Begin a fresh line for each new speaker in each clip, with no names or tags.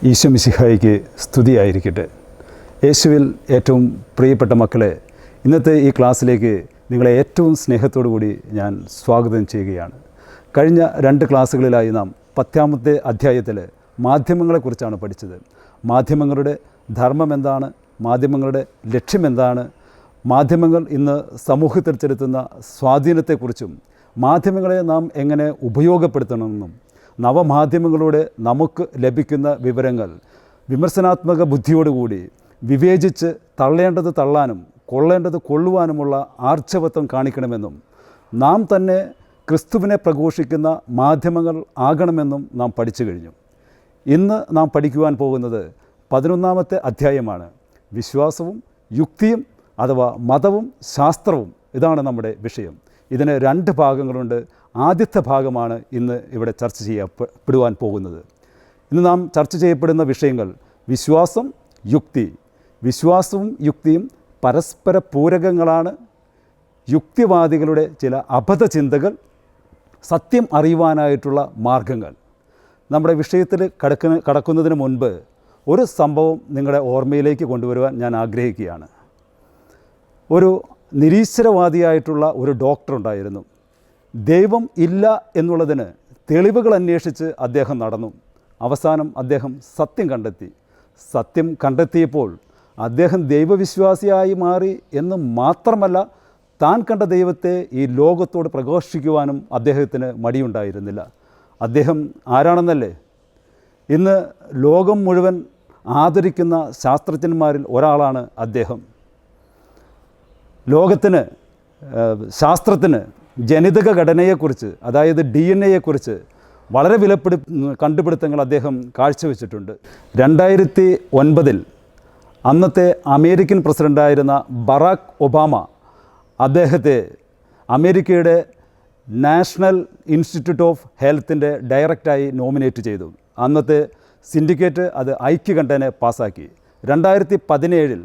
ഈശോ മിശിഹായ്ക്ക് സ്തുതിയായിരിക്കട്ടെ. യേശുവിൽ ഏറ്റവും പ്രിയപ്പെട്ട മക്കളെ, ഇന്നത്തെ ഈ ക്ലാസ്സിലേക്ക് നിങ്ങളെ ഏറ്റവും സ്നേഹത്തോടു കൂടി ഞാൻ സ്വാഗതം ചെയ്യുകയാണ്. കഴിഞ്ഞ 2 ക്ലാസ്സുകളിലായി നാം 10-ാമത്തെ അധ്യായത്തിൽ മാധ്യമങ്ങളെക്കുറിച്ചാണ് പഠിച്ചത്. മാധ്യമങ്ങളുടെ ധർമ്മം എന്താണ്, മാധ്യമങ്ങളുടെ ലക്ഷ്യമെന്താണ്, മാധ്യമങ്ങൾ ഇന്ന് സമൂഹത്തിൽ ചെലുത്തുന്ന സ്വാധീനത്തെക്കുറിച്ചും മാധ്യമങ്ങളെ നാം എങ്ങനെ ഉപയോഗപ്പെടുത്തണമെന്നും നവമാധ്യമങ്ങളിലൂടെ നമുക്ക് ലഭിക്കുന്ന വിവരങ്ങൾ വിമർശനാത്മക ബുദ്ധിയോടുകൂടി വിവേചിച്ച് തള്ളേണ്ടത് തള്ളാനും കൊള്ളേണ്ടത് കൊള്ളുവാനുമുള്ള ആർജവത്വം കാണിക്കണമെന്നും നാം തന്നെ ക്രിസ്തുവിനെ പ്രഘോഷിക്കുന്ന മാധ്യമങ്ങൾ ആകണമെന്നും നാം പഠിച്ചു കഴിഞ്ഞു. ഇന്ന് നാം പഠിക്കുവാൻ പോകുന്നത് 11-ാമത്തെ അധ്യായമാണ്. വിശ്വാസവും യുക്തിയും അഥവാ മതവും ശാസ്ത്രവും, ഇതാണ് നമ്മുടെ വിഷയം. ഇതിന് 2 ഭാഗങ്ങളുണ്ട്. ആദ്യത്തെ ഭാഗമാണ് ഇന്ന് ഇവിടെ ചർച്ച ചെയ്യപ്പെടുവാൻ പോകുന്നത്. ഇന്ന് നാം ചർച്ച ചെയ്യപ്പെടുന്ന വിഷയങ്ങൾ വിശ്വാസം, യുക്തി. വിശ്വാസവും യുക്തിയും പരസ്പര പൂരകങ്ങളാണ്. യുക്തിവാദികളുടെ ചില അബദ്ധചിന്തകൾ, സത്യം അറിയുവാനായിട്ടുള്ള മാർഗങ്ങൾ. നമ്മുടെ വിഷയത്തിൽ കടക്കുന്നതിന് മുൻപ് ഒരു സംഭവം നിങ്ങളുടെ ഓർമ്മയിലേക്ക് കൊണ്ടുവരുവാൻ ഞാൻ ആഗ്രഹിക്കുകയാണ്. ഒരു നിരീശ്വരവാദിയായിട്ടുള്ള ഒരു ഡോക്ടർ ഉണ്ടായിരുന്നു. ദൈവം ഇല്ല എന്നുള്ളതിന് തെളിവുകൾ അന്വേഷിച്ച് അദ്ദേഹം നടന്നു. അവസാനം അദ്ദേഹം സത്യം കണ്ടെത്തി. സത്യം കണ്ടെത്തിയപ്പോൾ അദ്ദേഹം ദൈവവിശ്വാസിയായി മാറി എന്ന് മാത്രമല്ല, താൻ കണ്ട ദൈവത്തെ ഈ ലോകത്തോട് പ്രഘോഷിക്കുവാനും അദ്ദേഹത്തിന് മടിയുണ്ടായിരുന്നില്ല. അദ്ദേഹം ആരാണെന്നല്ലേ? ഇന്ന് ലോകം മുഴുവൻ ആദരിക്കുന്ന ശാസ്ത്രജ്ഞന്മാരിൽ ഒരാളാണ് അദ്ദേഹം. ലോകത്തിന്, ശാസ്ത്രത്തിന് ജനിതക ഘടനയെക്കുറിച്ച്, അതായത് DNA വളരെ കണ്ടുപിടുത്തങ്ങൾ അദ്ദേഹം കാഴ്ചവെച്ചിട്ടുണ്ട്. 2009 അന്നത്തെ അമേരിക്കൻ പ്രസിഡൻ്റായിരുന്ന ബറാക്ക് ഒബാമ അദ്ദേഹത്തെ അമേരിക്കയുടെ നാഷണൽ ഇൻസ്റ്റിറ്റ്യൂട്ട് ഓഫ് ഹെൽത്തിൻ്റെ ഡയറക്റ്റായി നോമിനേറ്റ് ചെയ്തു. അന്നത്തെ സിൻഡിക്കേറ്റ് അത് ഐക്യകണ്ഠേന പാസ്സാക്കി. 2017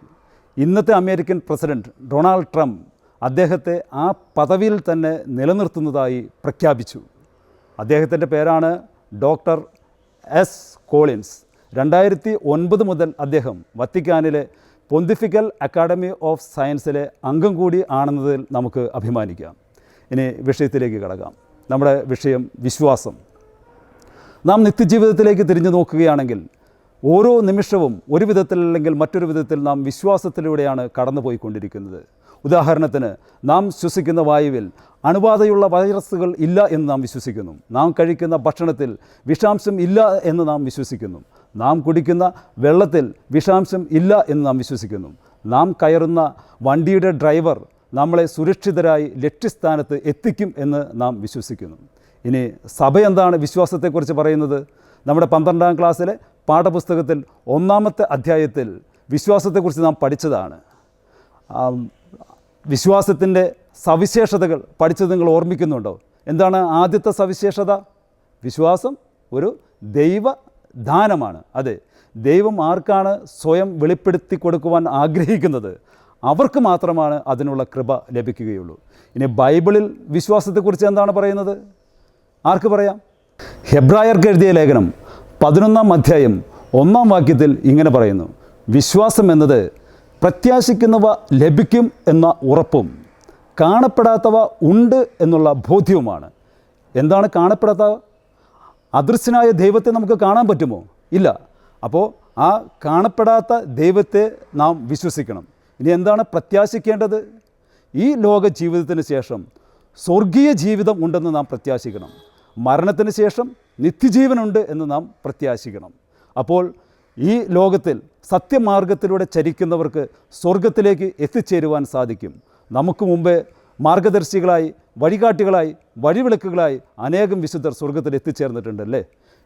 ഇന്നത്തെ അമേരിക്കൻ പ്രസിഡൻറ്റ് ഡൊണാൾഡ് ട്രംപ് അദ്ദേഹത്തെ ആ പദവിയിൽ തന്നെ നിലനിർത്തുന്നതായി പ്രഖ്യാപിച്ചു. അദ്ദേഹത്തിൻ്റെ പേരാണ് ഡോക്ടർ എസ് കോളിൻസ്. 2009 മുതൽ അദ്ദേഹം വത്തിക്കാനിലെ പൊന്തിഫിക്കൽ അക്കാഡമി ഓഫ് സയൻസിലെ അംഗം കൂടി ആണെന്നതിൽ നമുക്ക് അഭിമാനിക്കാം. ഇനി വിഷയത്തിലേക്ക് കടക്കാം. നമ്മുടെ വിഷയം വിശ്വാസം. നാം നിത്യജീവിതത്തിലേക്ക് തിരിഞ്ഞു നോക്കുകയാണെങ്കിൽ ഓരോ നിമിഷവും ഒരു വിധത്തിലല്ലെങ്കിൽ മറ്റൊരു വിധത്തിൽ നാം വിശ്വാസത്തിലൂടെയാണ് കടന്നു പോയിക്കൊണ്ടിരിക്കുന്നത്. ഉദാഹരണത്തിന്, നാം ശ്വസിക്കുന്ന വായുവിൽ അണുബാധയുള്ള വൈറസുകൾ ഇല്ല എന്ന് നാം വിശ്വസിക്കുന്നു. നാം കഴിക്കുന്ന ഭക്ഷണത്തിൽ വിഷാംശം ഇല്ല എന്ന് നാം വിശ്വസിക്കുന്നു. നാം കുടിക്കുന്ന വെള്ളത്തിൽ വിഷാംശം ഇല്ല എന്ന് നാം വിശ്വസിക്കുന്നു. നാം കയറുന്ന വണ്ടിയുടെ ഡ്രൈവർ നമ്മളെ സുരക്ഷിതരായി ലക്ഷ്യസ്ഥാനത്ത് എത്തിക്കും എന്ന് നാം വിശ്വസിക്കുന്നു. ഇനി സഭ എന്താണ് വിശ്വാസത്തെക്കുറിച്ച് പറയുന്നത്? നമ്മുടെ 12-ാം ക്ലാസ്സിലെ പാഠപുസ്തകത്തിൽ 1-ാമത്തെ അധ്യായത്തിൽ വിശ്വാസത്തെക്കുറിച്ച് നാം പഠിച്ചതാണ്. വിശ്വാസത്തിൻ്റെ സവിശേഷതകൾ പഠിച്ചത് നിങ്ങൾ ഓർമ്മിക്കുന്നുണ്ടോ? എന്താണ് ആദ്യത്തെ സവിശേഷത? വിശ്വാസം ഒരു ദൈവദാനമാണ്. അതെ, ദൈവം ആർക്കാണ് സ്വയം വെളിപ്പെടുത്തി കൊടുക്കുവാൻ ആഗ്രഹിക്കുന്നത് അവർക്ക് മാത്രമാണ് അതിനുള്ള കൃപ ലഭിക്കുകയുള്ളൂ. ഇനി ബൈബിളിൽ വിശ്വാസത്തെക്കുറിച്ച് എന്താണ് പറയുന്നത്? ആർക്ക് പറയാം? ഹെബ്രായർക്ക് എഴുതിയ ലേഖനം 11-ാം അധ്യായം 1-ാം വാക്യത്തിൽ ഇങ്ങനെ പറയുന്നു: വിശ്വാസം എന്നത് പ്രത്യാശിക്കുന്നവ ലഭിക്കും എന്ന ഉറപ്പും കാണപ്പെടാത്തവ ഉണ്ട് എന്നുള്ള ബോധ്യവുമാണ്. എന്താണ് കാണപ്പെടാത്തവ? അദൃശ്യനായ ദൈവത്തെ നമുക്ക് കാണാൻ പറ്റുമോ? ഇല്ല. അപ്പോൾ ആ കാണപ്പെടാത്ത ദൈവത്തെ നാം വിശ്വസിക്കണം. ഇനി എന്താണ് പ്രത്യാശിക്കേണ്ടത്? ഈ ലോക ജീവിതത്തിന് ശേഷം സ്വർഗീയ ജീവിതം ഉണ്ടെന്ന് നാം പ്രത്യാശിക്കണം. മരണത്തിന് ശേഷം നിത്യജീവനുണ്ട് എന്ന് നാം പ്രത്യാശിക്കണം. അപ്പോൾ ഈ ലോകത്തിൽ സത്യമാർഗത്തിലൂടെ ചരിക്കുന്നവർക്ക് സ്വർഗത്തിലേക്ക് എത്തിച്ചേരുവാൻ സാധിക്കും. നമുക്ക് മുമ്പേ മാർഗദർശികളായി, വഴികാട്ടികളായി, വഴിവിളക്കുകളായി അനേകം വിശുദ്ധർ സ്വർഗത്തിൽ എത്തിച്ചേർന്നിട്ടുണ്ടല്ലേ.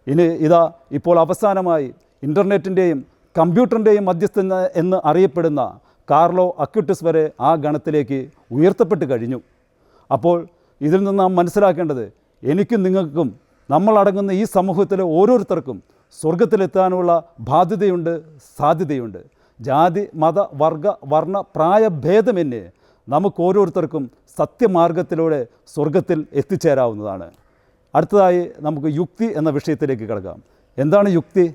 ഇനി ഇതാ ഇപ്പോൾ അവസാനമായി ഇൻ്റർനെറ്റിൻ്റെയും കമ്പ്യൂട്ടറിൻ്റെയും മധ്യസ്ഥൻ എന്ന് അറിയപ്പെടുന്ന കാർലോ അക്വിറ്റസ് വരെ ആ ഗണത്തിലേക്ക് ഉയർത്തപ്പെട്ട് കഴിഞ്ഞു. അപ്പോൾ ഇതിൽ നിന്ന് നാം മനസ്സിലാക്കേണ്ടത്, എനിക്കും നിങ്ങൾക്കും, നമ്മളടങ്ങുന്ന ഈ സമൂഹത്തിലെ ഓരോരുത്തർക്കും സ്വർഗത്തിലെത്താനുള്ള ബാധ്യതയുണ്ട്, സാധ്യതയുണ്ട്. ജാതി, മത, വർഗ, വർണ്ണ, പ്രായഭേദമന്യേ നമുക്ക് ഓരോരുത്തർക്കും സത്യമാർഗത്തിലൂടെ സ്വർഗത്തിൽ എത്തിച്ചേരാവുന്നതാണ്. അടുത്തതായി നമുക്ക് യുക്തി എന്ന വിഷയത്തിലേക്ക് കടക്കാം. എന്താണ് യുക്തി?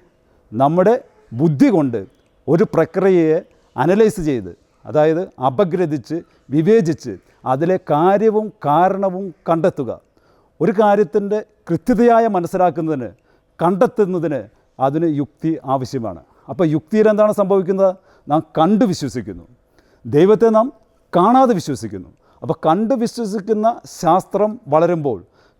നമ്മുടെ ബുദ്ധി കൊണ്ട് ഒരു പ്രക്രിയയെ അനലൈസ് ചെയ്ത്, അതായത് അപഗ്രഥിച്ച് വിവേചിച്ച് അതിലെ കാര്യവും കാരണവും കണ്ടെത്തുക. ഒരു കാര്യത്തിൻ്റെ കൃത്യതയായ മനസ്സിലാക്കുന്നതിന്, കണ്ടെത്തുന്നതിന് അതിന് യുക്തി ആവശ്യമാണ്. അപ്പോൾ യുക്തിയിൽ എന്താണ് സംഭവിക്കുന്നത്? നാം കണ്ടു വിശ്വസിക്കുന്നു. ദൈവത്തെ നാം കാണാതെ വിശ്വസിക്കുന്നു. അപ്പോൾ കണ്ടു വിശ്വസിക്കുന്ന ശാസ്ത്രം വളരുമ്പോൾ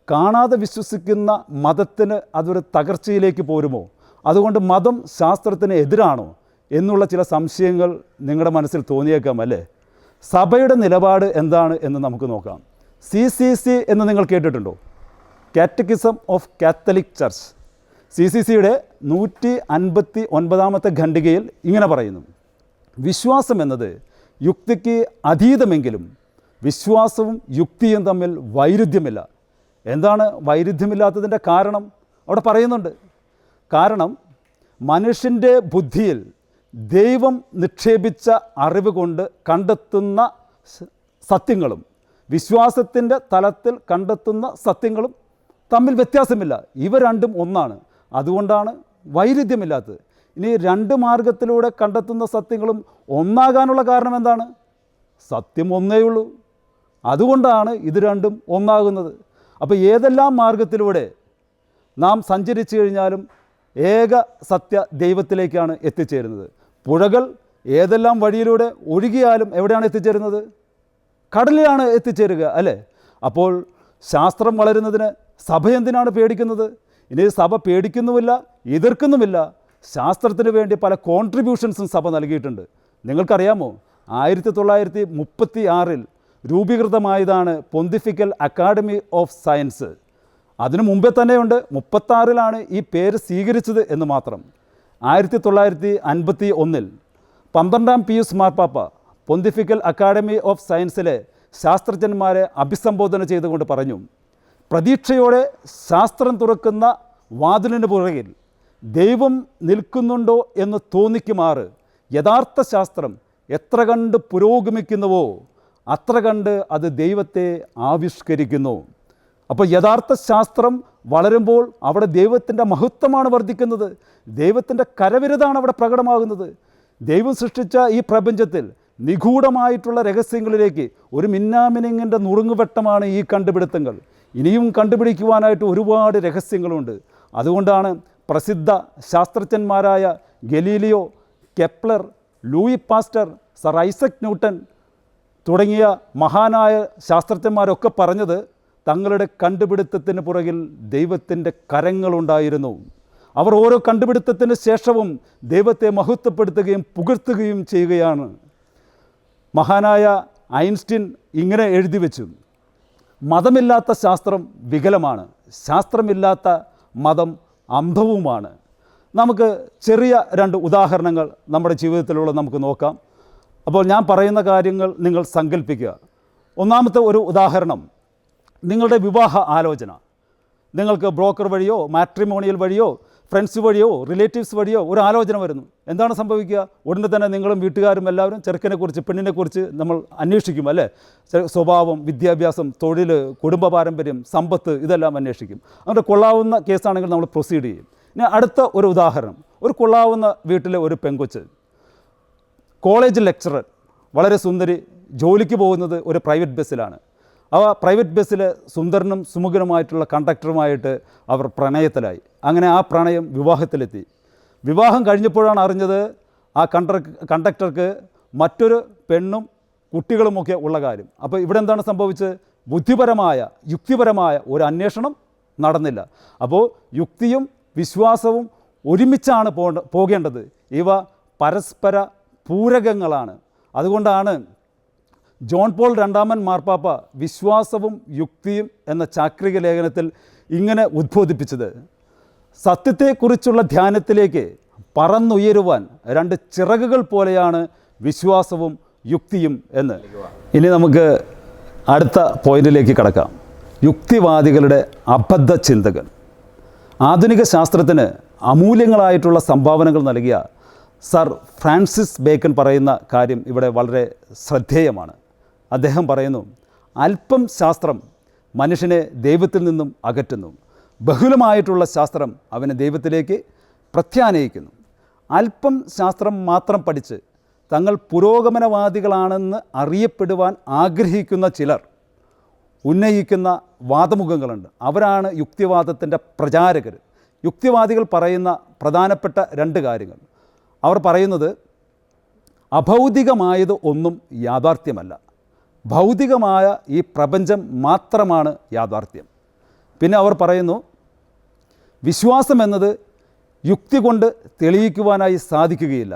കാണാതെ വിശ്വസിക്കുന്ന മതത്തിന് അതൊരു തകർച്ചയിലേക്ക് പോരുമോ? അതുകൊണ്ട് മതം ശാസ്ത്രത്തിന് എതിരാണോ എന്നുള്ള ചില സംശയങ്ങൾ നിങ്ങളുടെ മനസ്സിൽ തോന്നിയേക്കാം അല്ലേ? സഭയുടെ നിലപാട് എന്താണ് എന്ന് നമുക്ക് നോക്കാം. CCC എന്ന് നിങ്ങൾ കേട്ടിട്ടുണ്ടോ? Catechism of Catholic church. CCCയുടെ 159 ഖണ്ഡികയിൽ ഇങ്ങനെ പറയുന്നു: വിശ്വാസം എന്നത് യുക്തിക്ക് അതീതമെങ്കിലും വിശ്വാസവും യുക്തിയും തമ്മിൽ വൈരുദ്ധ്യമില്ല. എന്താണ് വൈരുദ്ധ്യമില്ലാത്തതിൻ്റെ കാരണം? അവിടെ പറയുന്നുണ്ട്. കാരണം മനുഷ്യൻ്റെ ബുദ്ധിയിൽ ദൈവം നിക്ഷേപിച്ച അറിവ് കൊണ്ട് കണ്ടെത്തുന്ന സത്യങ്ങളും വിശ്വാസത്തിൻ്റെ തലത്തിൽ കണ്ടെത്തുന്ന സത്യങ്ങളും തമ്മിൽ വ്യത്യാസമില്ല. ഇവ രണ്ടും ഒന്നാണ്. അതുകൊണ്ടാണ് വൈരുദ്ധ്യമില്ലാത്തത്. ഇനി രണ്ട് മാർഗത്തിലൂടെ കണ്ടെത്തുന്ന സത്യങ്ങളും ഒന്നാകാനുള്ള കാരണം എന്താണ്? സത്യം ഒന്നേയുള്ളൂ. അതുകൊണ്ടാണ് ഇത് രണ്ടും ഒന്നാകുന്നത്. അപ്പോൾ ഏതെല്ലാം മാർഗത്തിലൂടെ നാം സഞ്ചരിച്ചു കഴിഞ്ഞാലും ഏക സത്യ ദൈവത്തിലേക്കാണ് എത്തിച്ചേരുന്നത്. പുഴകൾ ഏതെല്ലാം വഴിയിലൂടെ ഒഴുകിയാലും എവിടെയാണ് എത്തിച്ചേരുന്നത്? കടലിലാണ് എത്തിച്ചേരുക അല്ലേ? അപ്പോൾ ശാസ്ത്രം വളരുന്നതിന് സഭ എന്തിനാണ് പേടിക്കുന്നത്? ഇനി സഭ പേടിക്കുന്നുമില്ല, എതിർക്കുന്നുമില്ല. ശാസ്ത്രത്തിന് വേണ്ടി പല കോൺട്രിബ്യൂഷൻസും സഭ നൽകിയിട്ടുണ്ട്. നിങ്ങൾക്കറിയാമോ, 1936 രൂപീകൃതമായതാണ് പൊന്തിഫിക്കൽ അക്കാഡമി ഓഫ് സയൻസ്. അതിനു മുമ്പേ തന്നെയുണ്ട്, 36 ഈ പേര് സ്വീകരിച്ചത് എന്ന് മാത്രം. 1951 12ാം പിയൂസ് മാർപ്പാപ്പ പൊന്തിഫിക്കൽ അക്കാഡമി ഓഫ് സയൻസിലെ ശാസ്ത്രജ്ഞന്മാരെ അഭിസംബോധന ചെയ്തുകൊണ്ട് പറഞ്ഞു: പ്രതീക്ഷയോടെ ശാസ്ത്രം തുറക്കുന്ന വാതിലിന് പുറകിൽ ദൈവം നിൽക്കുന്നുണ്ടോ എന്ന് തോന്നിക്കുമാറ് യഥാർത്ഥ ശാസ്ത്രം എത്ര കണ്ട് പുരോഗമിക്കുന്നുവോ അത്ര കണ്ട് അത് ദൈവത്തെ ആവിഷ്കരിക്കുന്നു. അപ്പോൾ യഥാർത്ഥ ശാസ്ത്രം വളരുമ്പോൾ അവിടെ ദൈവത്തിൻ്റെ മഹത്വമാണ് വർദ്ധിക്കുന്നത്. ദൈവത്തിൻ്റെ കരവിരുതാണ് അവിടെ പ്രകടമാകുന്നത്. ദൈവം സൃഷ്ടിച്ച ഈ പ്രപഞ്ചത്തിൽ നിഗൂഢമായിട്ടുള്ള രഹസ്യങ്ങളിലേക്ക് ഒരു മിന്നാമിനിങ്ങിൻ്റെ നുറുങ്ങുവെട്ടമാണ് ഈ കണ്ടുപിടുത്തങ്ങൾ. ഇനിയും കണ്ടുപിടിക്കുവാനായിട്ട് ഒരുപാട് രഹസ്യങ്ങളുണ്ട്. അതുകൊണ്ടാണ് പ്രസിദ്ധ ശാസ്ത്രജ്ഞന്മാരായ Galileo, Kepler, Louis Pasteur, Sir Isaac Newton തുടങ്ങിയ മഹാനായ ശാസ്ത്രജ്ഞന്മാരൊക്കെ പറഞ്ഞത് തങ്ങളുടെ കണ്ടുപിടുത്തത്തിന് പുറകിൽ ദൈവത്തിൻ്റെ കരങ്ങളുണ്ടായിരുന്നു. അവർ ഓരോ കണ്ടുപിടുത്തത്തിന് ശേഷവും ദൈവത്തെ മഹത്വപ്പെടുത്തുകയും പുകഴ്ത്തുകയും ചെയ്യുകയാണ്. മഹാനായ ഐൻസ്റ്റീൻ ഇങ്ങനെ എഴുതി വെച്ചു: മതമില്ലാത്ത ശാസ്ത്രം വികലമാണ്, ശാസ്ത്രമില്ലാത്ത മതം അന്ധവുമാണ്. നമുക്ക് ചെറിയ രണ്ട് ഉദാഹരണങ്ങൾ നമ്മുടെ ജീവിതത്തിലുള്ള നമുക്ക് നോക്കാം. അപ്പോൾ ഞാൻ പറയുന്ന കാര്യങ്ങൾ നിങ്ങൾ സങ്കല്പിക്കുക. ഒന്നാമത്തെ ഒരു ഉദാഹരണം, നിങ്ങളുടെ വിവാഹ ആലോചന. നിങ്ങൾക്ക് ബ്രോക്കർ വഴിയോ മാട്രിമോണിയൽ വഴിയോ ഫ്രണ്ട്സ് വഴിയോ റിലേറ്റീവ്സ് വഴിയോ ഒരു ആലോചന വരുന്നു. എന്താണ് സംഭവിക്കുക? ഉടനെ തന്നെ നിങ്ങളും വീട്ടുകാരും എല്ലാവരും ചെറുക്കനെക്കുറിച്ച് പെണ്ണിനെക്കുറിച്ച് നമ്മൾ അന്വേഷിക്കും അല്ലേ? സ്വഭാവം, വിദ്യാഭ്യാസം, തൊഴിൽ, കുടുംബ പാരമ്പര്യം, സമ്പത്ത് ഇതെല്ലാം അന്വേഷിക്കും. അങ്ങനെ കൊള്ളാവുന്ന കേസാണെങ്കിൽ നമ്മൾ പ്രൊസീഡ് ചെയ്യും. ഇനി അടുത്ത ഒരു ഉദാഹരണം, ഒരു കൊള്ളാവുന്ന വീട്ടിലെ ഒരു പെങ്കൊച്ച്, കോളേജ് ലെക്ചറർ, വളരെ സുന്ദരി, ജോലിക്ക് പോകുന്നത് ഒരു പ്രൈവറ്റ് ബസ്സിലാണ്. ആ പ്രൈവറ്റ് ബസ്സിലെ സുന്ദരനും സുമുഖനുമായിട്ടുള്ള കണ്ടക്ടറുമായിട്ട് അവർ പ്രണയത്തിലായി. അങ്ങനെ ആ പ്രണയം വിവാഹത്തിലെത്തി. വിവാഹം കഴിഞ്ഞപ്പോഴാണ് അറിഞ്ഞത് ആ കണ്ടക്ടർക്ക് മറ്റൊരു പെണ്ണും കുട്ടികളുമൊക്കെ ഉള്ള കാര്യം. അപ്പോൾ ഇവിടെ എന്താണ് സംഭവിച്ചത്? ബുദ്ധിപരമായ യുക്തിപരമായ ഒരു അന്വേഷണം നടന്നില്ല. അപ്പോൾ യുക്തിയും വിശ്വാസവും ഒരുമിച്ചാണ് പോകേണ്ടത്. ഇവ പരസ്പര പൂരകങ്ങളാണ്. അതുകൊണ്ടാണ് ജോൺ പോൾ രണ്ടാമൻ മാർപ്പാപ്പ വിശ്വാസവും യുക്തിയും എന്ന ചാക്രിക ലേഖനത്തിൽ ഇങ്ങനെ ഉദ്ബോധിപ്പിച്ചത്: സത്യത്തെക്കുറിച്ചുള്ള ധ്യാനത്തിലേക്ക് പറന്നുയരുവാൻ രണ്ട് ചിറകുകൾ പോലെയാണ് വിശ്വാസവും യുക്തിയും എന്ന്. ഇനി നമുക്ക് അടുത്ത പോയിന്റിലേക്ക് കടക്കാം. യുക്തിവാദികളുടെ അബദ്ധ ചിന്തകൾ. ആധുനിക ശാസ്ത്രത്തിന് അമൂല്യങ്ങളായിട്ടുള്ള സംഭാവനകൾ നൽകിയ സർ ഫ്രാൻസിസ് ബേക്കൺ പറയുന്ന കാര്യം ഇവിടെ വളരെ ശ്രദ്ധേയമാണ്. അദ്ദേഹം പറയുന്നു: അല്പം ശാസ്ത്രം മനുഷ്യനെ ദൈവത്തിൽ നിന്നും അകറ്റുന്നു, ബഹുലമായിട്ടുള്ള ശാസ്ത്രം അവനെ ദൈവത്തിലേക്ക് പ്രത്യാനയിക്കുന്നു. അല്പം ശാസ്ത്രം മാത്രം പഠിച്ച് തങ്ങൾ പുരോഗമനവാദികളാണെന്ന് അറിയപ്പെടുവാൻ ആഗ്രഹിക്കുന്ന ചിലർ ഉന്നയിക്കുന്ന വാദമുഖങ്ങളുണ്ട്. അവരാണ് യുക്തിവാദത്തിൻ്റെ പ്രചാരകർ. യുക്തിവാദികൾ പറയുന്ന പ്രധാനപ്പെട്ട 2 കാര്യങ്ങൾ. അവർ പറയുന്നത് അഭൗതികമായത് ഒന്നും യാഥാർത്ഥ്യമല്ല, ഭൗതികമായ ഈ പ്രപഞ്ചം മാത്രമാണ് യാഥാർത്ഥ്യം. പിന്നെ അവർ പറയുന്നു വിശ്വാസം എന്നത് യുക്തി കൊണ്ട് തെളിയിക്കുവാനായി സാധിക്കുകയില്ല,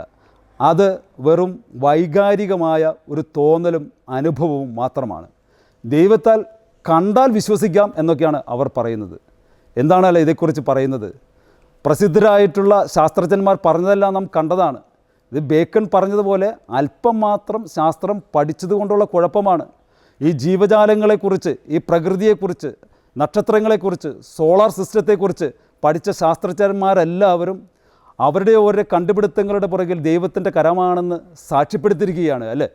അത് വെറും വൈകാരികമായ ഒരു തോന്നലും അനുഭവവും മാത്രമാണ്. ദൈവത്താൽ കണ്ടാൽ വിശ്വസിക്കാം എന്നൊക്കെയാണ് അവർ പറയുന്നത്. എന്താണല്ലോ ഇതേക്കുറിച്ച് പറയുന്നത്? പ്രസിദ്ധരായിട്ടുള്ള ശാസ്ത്രജ്ഞന്മാർ പറഞ്ഞതെല്ലാം നാം കണ്ടതാണ്. ഇത് ബേക്കൺ പറഞ്ഞതുപോലെ അല്പം മാത്രം ശാസ്ത്രം പഠിച്ചതുകൊണ്ടുള്ള കുഴപ്പമാണ്. ഈ ജീവജാലങ്ങളെക്കുറിച്ച്, ഈ പ്രകൃതിയെക്കുറിച്ച്, നക്ഷത്രങ്ങളെക്കുറിച്ച്, സോളാർ സിസ്റ്റത്തെക്കുറിച്ച് പഠിച്ച ശാസ്ത്രജ്ഞന്മാരെല്ലാവരും അവരുടെ ഓരോ കണ്ടുപിടുത്തങ്ങളുടെ പുറകിൽ ദൈവത്തിൻ്റെ കരമാണെന്ന് സാക്ഷ്യപ്പെടുത്തിയിരിക്കുകയാണ് അല്ലേ?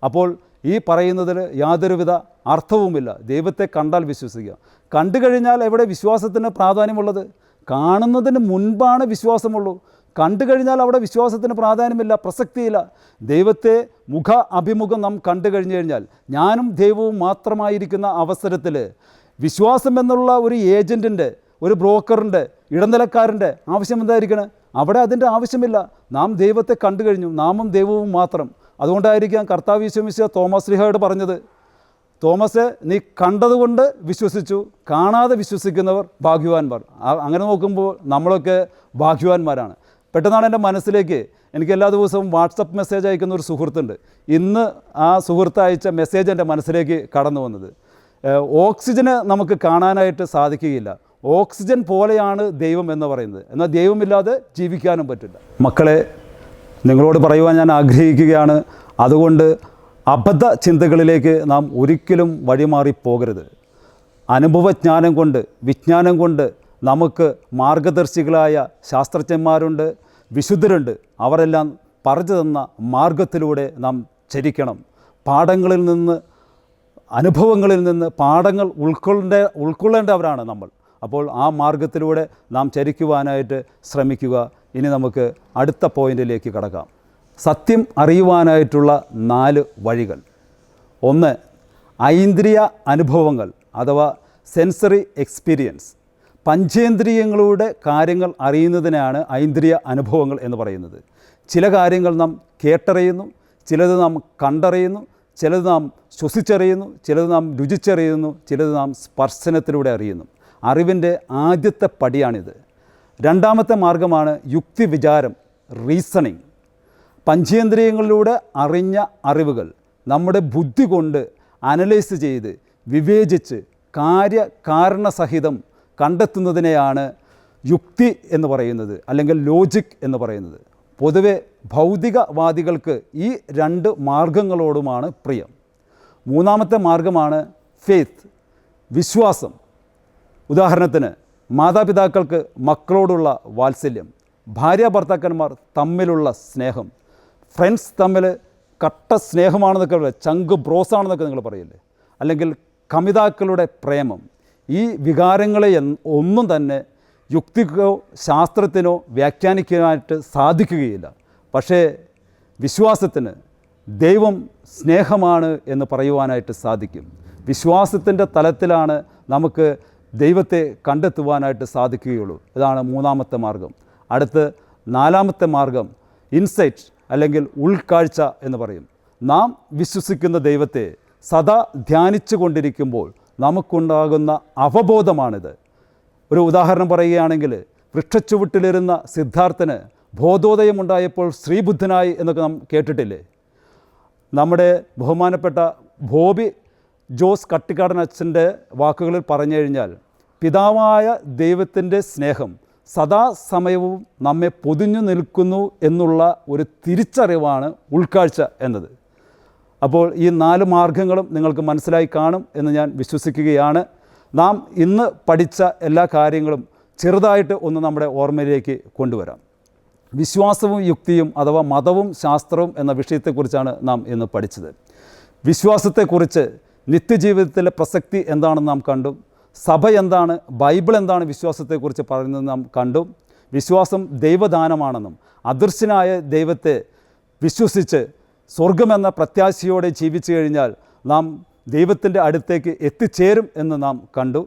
അപ്പോൾ ഈ പറയുന്നതിൽ യാതൊരുവിധ അർത്ഥവുമില്ല. ദൈവത്തെ കണ്ടാൽ വിശ്വസിക്കുക. കണ്ടു കഴിഞ്ഞാൽ എവിടെ വിശ്വാസത്തിന് പ്രാധാന്യമുള്ളത്? കാണുന്നതിന് മുൻപാണ് വിശ്വാസമുള്ളൂ. കണ്ടു കഴിഞ്ഞാൽ അവിടെ വിശ്വാസത്തിന് പ്രാധാന്യമില്ല, പ്രസക്തിയില്ല. ദൈവത്തെ മുഖ അഭിമുഖം നാം കണ്ടു കഴിഞ്ഞു കഴിഞ്ഞാൽ ഞാനും ദൈവവും മാത്രമായിരിക്കുന്ന അവസരത്തിൽ വിശ്വാസം എന്നുള്ള ഒരു ഏജൻറ്റിൻ്റെ, ഒരു ബ്രോക്കറിൻ്റെ, ഇടനിലക്കാരൻ്റെ ആവശ്യം എന്തായിരിക്കണം? അവിടെ അതിൻ്റെ ആവശ്യമില്ല. നാം ദൈവത്തെ കണ്ടു കഴിഞ്ഞു, നാമും ദൈവവും മാത്രം. അതുകൊണ്ടായിരിക്കാം കർത്താവ് യേശുമിശിഹ തോമസ് ശ്ലീഹായോട് പറഞ്ഞത്, തോമസെ നീ കണ്ടതുകൊണ്ട് വിശ്വസിച്ചു, കാണാതെ വിശ്വസിക്കുന്നവർ ഭാഗ്യവാന്മാർ. അങ്ങനെ നോക്കുമ്പോൾ നമ്മളൊക്കെ ഭാഗ്യവാന്മാരാണ്. പെട്ടെന്നാണ് എൻ്റെ മനസ്സിലേക്ക്, എനിക്ക് എല്ലാ ദിവസവും വാട്സപ്പ് മെസ്സേജ് അയക്കുന്ന ഒരു സുഹൃത്തുണ്ട്. ഇന്ന് ആ സുഹൃത്ത് അയച്ച മെസ്സേജ് എൻ്റെ മനസ്സിലേക്ക് കടന്നു വന്നത്, ഓക്സിജന് നമുക്ക് കാണാനായിട്ട് സാധിക്കുകയില്ല, ഓക്സിജൻ പോലെയാണ് ദൈവം എന്ന് പറയുന്നത്. എന്നാൽ ദൈവമില്ലാതെ ജീവിക്കാനും പറ്റില്ല. മക്കളെ, നിങ്ങളോട് പറയുവാൻ ഞാൻ ആഗ്രഹിക്കുകയാണ്, അതുകൊണ്ട് അബദ്ധ ചിന്തകളിലേക്ക് നാം ഒരിക്കലും വഴിമാറിപ്പോകരുത്. അനുഭവജ്ഞാനം കൊണ്ട്, വിജ്ഞാനം കൊണ്ട് നമുക്ക് മാർഗദർശികളായ ശാസ്ത്രജ്ഞന്മാരുണ്ട്, വിശുദ്ധരുണ്ട്. അവരെല്ലാം പറഞ്ഞു തന്ന മാർഗത്തിലൂടെ നാം ചരിക്കണം. പാഠങ്ങളിൽ നിന്ന്, അനുഭവങ്ങളിൽ നിന്ന് പാഠങ്ങൾ ഉൾക്കൊള്ളേണ്ടവരാണ് നമ്മൾ. അപ്പോൾ ആ മാർഗത്തിലൂടെ നാം ചരിക്കുവാനായിട്ട് ശ്രമിക്കുക. ഇനി നമുക്ക് അടുത്ത പോയിൻറ്റിലേക്ക് കടക്കാം. സത്യം അറിയുവാനായിട്ടുള്ള 4 വഴികൾ. 1, ഐന്ദ്രിയ അനുഭവങ്ങൾ അഥവാ സെൻസറി എക്സ്പീരിയൻസ്. പഞ്ചേന്ദ്രിയങ്ങളുടെ കാര്യങ്ങൾ അറിയുന്നതിനാണ് ഐന്ദ്രിയ അനുഭവങ്ങൾ എന്ന് പറയുന്നത്. ചില കാര്യങ്ങൾ നാം കേട്ടറിയുന്നു, ചിലത് നാം കണ്ടറിയുന്നു, ചിലത് നാം ശ്വസിച്ചറിയുന്നു, ചിലത് നാം രുചിച്ചറിയുന്നു, ചിലത് നാം സ്പർശനത്തിലൂടെ അറിയുന്നു. അറിവിൻ്റെ ആദ്യത്തെ പടിയാണിത്. 2ാമത്തെ മാർഗമാണ് യുക്തി വിചാരം, റീസണിങ്. പഞ്ചേന്ദ്രിയങ്ങളിലൂടെ അറിഞ്ഞ അറിവുകൾ നമ്മുടെ ബുദ്ധി കൊണ്ട് അനലൈസ് ചെയ്ത് വിവേചിച്ച് കാര്യകാരണസഹിതം കണ്ടെത്തുന്നതിനെയാണ് യുക്തി എന്ന് പറയുന്നത്, അല്ലെങ്കിൽ ലോജിക് എന്ന് പറയുന്നത്. പൊതുവെ ഭൗതികവാദികൾക്ക് ഈ 2 മാർഗങ്ങളോടുമാണ് പ്രിയം. 3ാമത്തെ മാർഗമാണ് ഫെയ്ത്ത്, വിശ്വാസം. ഉദാഹരണത്തിന് മാതാപിതാക്കൾക്ക് മക്കളോടുള്ള വാത്സല്യം, ഭാര്യ ഭർത്താക്കന്മാർ തമ്മിലുള്ള സ്നേഹം, ഫ്രണ്ട്സ് തമ്മിൽ കട്ട സ്നേഹമാണെന്നൊക്കെ, ചങ്ക് ബ്രോസാണെന്നൊക്കെ നിങ്ങൾ പറയില്ലേ, അല്ലെങ്കിൽ കമിതാക്കളുടെ പ്രേമം. ഈ വികാരങ്ങളെ ഒന്നും തന്നെ യുക്തിക്കോ ശാസ്ത്രത്തിനോ വ്യാഖ്യാനിക്കാനായിട്ട് സാധിക്കുകയില്ല. പക്ഷേ വിശ്വാസത്തിന് ദൈവം സ്നേഹമാണ് എന്ന് പറയുവാനായിട്ട് സാധിക്കും. വിശ്വാസത്തിൻ്റെ തലത്തിലാണ് നമുക്ക് ദൈവത്തെ കണ്ടെത്തുവാനായിട്ട് സാധിക്കുകയുള്ളൂ. ഇതാണ് 3ാമത്തെ മാർഗം. അടുത്ത് 4ാമത്തെ മാർഗം ഇൻസൈറ്റ് അല്ലെങ്കിൽ ഉൾക്കാഴ്ച എന്ന് പറയും. നാം വിശ്വസിക്കുന്ന ദൈവത്തെ സദാ ധ്യാനിച്ചു കൊണ്ടിരിക്കുമ്പോൾ നമുക്കുണ്ടാകുന്ന അവബോധമാണിത്. ഒരു ഉദാഹരണം പറയുകയാണെങ്കിൽ, വൃക്ഷച്ചുവട്ടിലിരുന്ന സിദ്ധാർത്ഥന് ബോധോദയമുണ്ടായപ്പോൾ ശ്രീബുദ്ധനായി എന്നൊക്കെ നാം കേട്ടിട്ടില്ലേ? നമ്മുടെ ബഹുമാനപ്പെട്ട ബോബി ജോസ് കട്ടിക്കാടൻ അച്ഛൻ്റെ വാക്കുകളിൽ പറഞ്ഞു കഴിഞ്ഞാൽ, പിതാവായ ദൈവത്തിൻ്റെ സ്നേഹം സദാസമയവും നമ്മെ പൊതിഞ്ഞു നിൽക്കുന്നു എന്നുള്ള ഒരു തിരിച്ചറിവാണ് ഉൾക്കാഴ്ച എന്നത്. അപ്പോൾ ഈ 4 മാർഗങ്ങളും നിങ്ങൾക്ക് മനസ്സിലായി കാണും എന്ന് ഞാൻ വിശ്വസിക്കുകയാണ്. നാം ഇന്ന് പഠിച്ച എല്ലാ കാര്യങ്ങളും ചെറുതായിട്ട് ഒന്ന് നമ്മുടെ ഓർമ്മയിലേക്ക് കൊണ്ടുവരാം. വിശ്വാസവും യുക്തിയും അഥവാ മതവും ശാസ്ത്രവും എന്ന വിഷയത്തെക്കുറിച്ചാണ് നാം ഇന്ന് പഠിച്ചത്. വിശ്വാസത്തെക്കുറിച്ച്, നിത്യജീവിതത്തിലെ പ്രസക്തി എന്താണെന്ന് നാം കണ്ടു. സഭ എന്താണ്, ബൈബിൾ എന്താണ് വിശ്വാസത്തെക്കുറിച്ച് പറയുന്നത് നാം കണ്ടു. വിശ്വാസം ദൈവദാനമാണെന്നും അദൃശ്യനായ ദൈവത്തെ വിശ്വസിച്ച് സ്വർഗമെന്ന പ്രത്യാശയോടെ ജീവിച്ചു കഴിഞ്ഞാൽ നാം ദൈവത്തിൻ്റെ അടുത്തേക്ക് എത്തിച്ചേരും എന്ന് നാം കണ്ടു.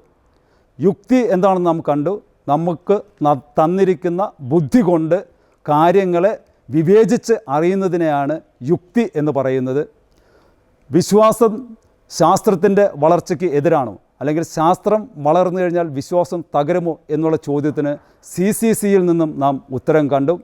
യുക്തി എന്താണെന്ന് നാം കണ്ടു. നമുക്ക് തന്നിരിക്കുന്ന ബുദ്ധി കൊണ്ട് കാര്യങ്ങളെ വിവേചിച്ച് അറിയുന്നതിനെയാണ് യുക്തി എന്ന് പറയുന്നത്. വിശ്വാസം ശാസ്ത്രത്തിൻ്റെ വളർച്ചയ്ക്ക് എതിരാണോ, അല്ലെങ്കിൽ ശാസ്ത്രം വളർന്നു കഴിഞ്ഞാൽ വിശ്വാസം തകരുമോ എന്നുള്ള ചോദ്യത്തിന് CCCയിൽ നിന്നും നാം ഉത്തരം കണ്ടു.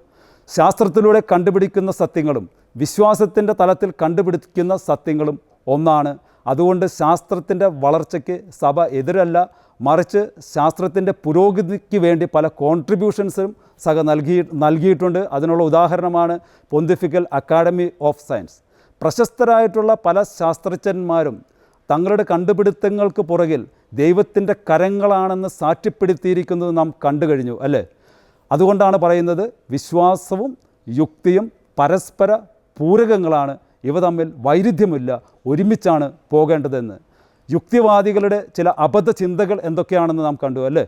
ശാസ്ത്രത്തിലൂടെ കണ്ടുപിടിക്കുന്ന സത്യങ്ങളും വിശ്വാസത്തിൻ്റെ തലത്തിൽ കണ്ടുപിടിക്കുന്ന സത്യങ്ങളും ഒന്നാണ്. അതുകൊണ്ട് ശാസ്ത്രത്തിൻ്റെ വളർച്ചയ്ക്ക് സഭ എതിരല്ല, മറിച്ച് ശാസ്ത്രത്തിൻ്റെ പുരോഗതിക്ക് വേണ്ടി പല കോൺട്രിബ്യൂഷൻസും സഭ നൽകിയിട്ടുണ്ട്. അതിനുള്ള ഉദാഹരണമാണ് പൊന്തിഫിക്കൽ അക്കാഡമി ഓഫ് സയൻസ്. പ്രശസ്തരായിട്ടുള്ള പല ശാസ്ത്രജ്ഞന്മാരും തങ്ങളുടെ കണ്ടുപിടുത്തങ്ങൾക്ക് പുറകിൽ ദൈവത്തിൻ്റെ കരങ്ങളാണെന്ന് സാക്ഷ്യപ്പെടുത്തിയിരിക്കുന്നത് നാം കണ്ടു കഴിഞ്ഞു അല്ലേ. അതുകൊണ്ടാണ് പറയുന്നത് വിശ്വാസവും യുക്തിയും പരസ്പര പൂരകങ്ങളാണ്, ഇവ തമ്മിൽ വൈരുദ്ധ്യമില്ല, ഒരുമിച്ചാണ് പോകേണ്ടതെന്ന്. യുക്തിവാദികളുടെ ചില അബദ്ധ ചിന്തകൾ എന്തൊക്കെയാണെന്ന് നാം കണ്ടു അല്ലേ.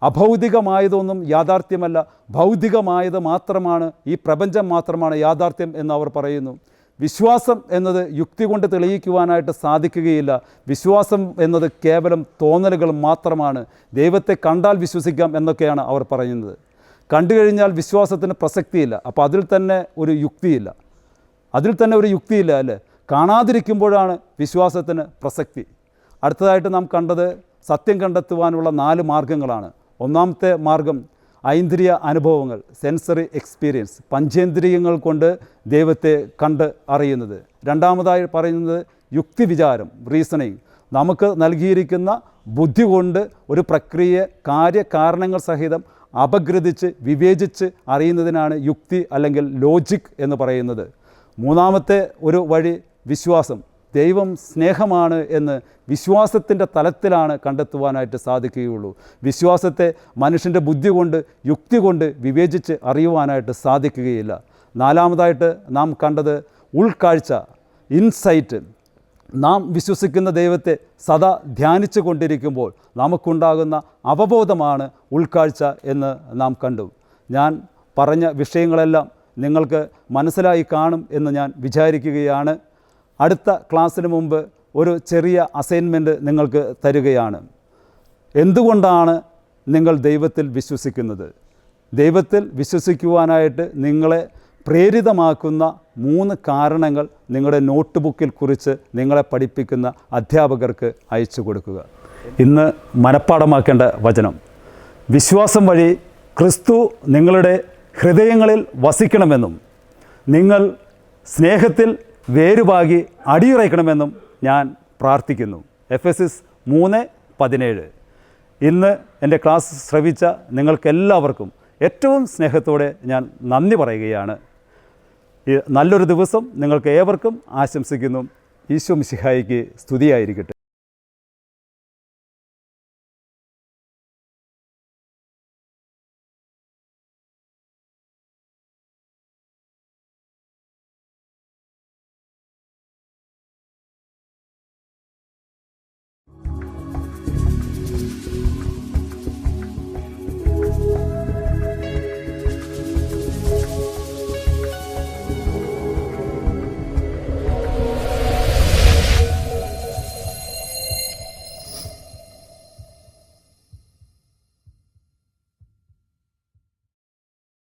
അഭൗതികമായതൊന്നും യാഥാർത്ഥ്യമല്ല, ഭൗതികമായത് മാത്രമാണ്, ഈ പ്രപഞ്ചം മാത്രമാണ് യാഥാർത്ഥ്യം എന്ന് അവർ പറയുന്നു. വിശ്വാസം എന്നത് യുക്തി കൊണ്ട് തെളിയിക്കുവാനായിട്ട് സാധിക്കുകയില്ല. വിശ്വാസം എന്നത് കേവലം തോന്നലുകൾ മാത്രമാണ്. ദൈവത്തെ കണ്ടാൽ വിശ്വസിക്കാം എന്നൊക്കെയാണ് അവർ പറയുന്നത്. കണ്ടു കഴിഞ്ഞാൽ വിശ്വാസത്തിന് പ്രസക്തിയില്ല. അപ്പോൾ അതിൽ തന്നെ ഒരു യുക്തിയില്ല, അല്ലേ. കാണാതിരിക്കുമ്പോഴാണ് വിശ്വാസത്തിന് പ്രസക്തി. അടുത്തതായിട്ട് നാം കണ്ടത് സത്യം കണ്ടെത്തുവാനുള്ള 4 മാർഗങ്ങളാണ്. ഒന്നാമത്തെ മാർഗം ഐന്ദ്രിയ അനുഭവങ്ങൾ, സെൻസറി എക്സ്പീരിയൻസ്, പഞ്ചേന്ദ്രിയങ്ങൾ കൊണ്ട് ദൈവത്തെ കണ്ട് അറിയുന്നത്. രണ്ടാമതായി പറയുന്നത് യുക്തി വിചാരം, റീസണിങ്. നമുക്ക് നൽകിയിരിക്കുന്ന ബുദ്ധി കൊണ്ട് ഒരു പ്രക്രിയയെ കാര്യകാരണങ്ങൾ സഹിതം അപഗ്രഥിച്ച് വിവേചിച്ച് അറിയുന്നതിനാണ് യുക്തി അല്ലെങ്കിൽ ലോജിക് എന്ന് പറയുന്നത്. മൂന്നാമത്തെ ഒരു വഴി വിശ്വാസം. ദൈവം സ്നേഹമാണ് എന്ന് വിശ്വാസത്തിൻ്റെ തലത്തിലാണ് കണ്ടെത്തുവാനായിട്ട് സാധിക്കുകയുള്ളൂ. വിശ്വാസത്തെ മനുഷ്യൻ്റെ ബുദ്ധി കൊണ്ട് യുക്തി കൊണ്ട് വിവേചിച്ച് അറിയുവാനായിട്ട് സാധിക്കുകയില്ല. നാലാമതായിട്ട് നാം കണ്ടത് ഉൾക്കാഴ്ച, ഇൻസൈറ്റ്. നാം വിശ്വസിക്കുന്ന ദൈവത്തെ സദാ ധ്യാനിച്ചു കൊണ്ടിരിക്കുമ്പോൾ നമുക്കുണ്ടാകുന്ന അവബോധമാണ് ഉൾക്കാഴ്ച എന്ന് നാം കണ്ടു. ഞാൻ പറഞ്ഞ വിഷയങ്ങളെല്ലാം നിങ്ങൾക്ക് മനസ്സിലായി കാണും എന്ന് ഞാൻ വിചാരിക്കുകയാണ്. അടുത്ത ക്ലാസ്സിന് മുമ്പ് ഒരു ചെറിയ അസൈൻമെൻറ്റ് നിങ്ങൾക്ക് തരികയാണ്. എന്തുകൊണ്ടാണ് നിങ്ങൾ ദൈവത്തിൽ വിശ്വസിക്കുന്നത്? ദൈവത്തിൽ വിശ്വസിക്കുവാനായിട്ട് നിങ്ങളെ പ്രേരിതമാക്കുന്ന 3 കാരണങ്ങൾ നിങ്ങളുടെ നോട്ട് ബുക്കിൽ കുറിച്ച് നിങ്ങളെ പഠിപ്പിക്കുന്ന അധ്യാപകർക്ക് അയച്ചു കൊടുക്കുക. ഇന്ന് മനഃപ്പാഠമാക്കേണ്ട വചനം: വിശ്വാസം വഴി ക്രിസ്തു നിങ്ങളുടെ ഹൃദയങ്ങളിൽ വസിക്കണമെന്നും നിങ്ങൾ സ്നേഹത്തിൽ വേരുപാകി അടിയുറയ്ക്കണമെന്നും ഞാൻ പ്രാർത്ഥിക്കുന്നു. എഫെസ്യസ് 3:17. ഇന്ന് എൻ്റെ ക്ലാസ് ശ്രവിച്ച നിങ്ങൾക്കെല്ലാവർക്കും ഏറ്റവും സ്നേഹത്തോടെ ഞാൻ നന്ദി പറയുകയാണ്. നല്ലൊരു ദിവസം നിങ്ങൾക്ക് ഏവർക്കും ആശംസിക്കുന്നു. ഈശോ മിശിഹായിക്ക് സ്തുതിയായിരിക്കട്ടെ.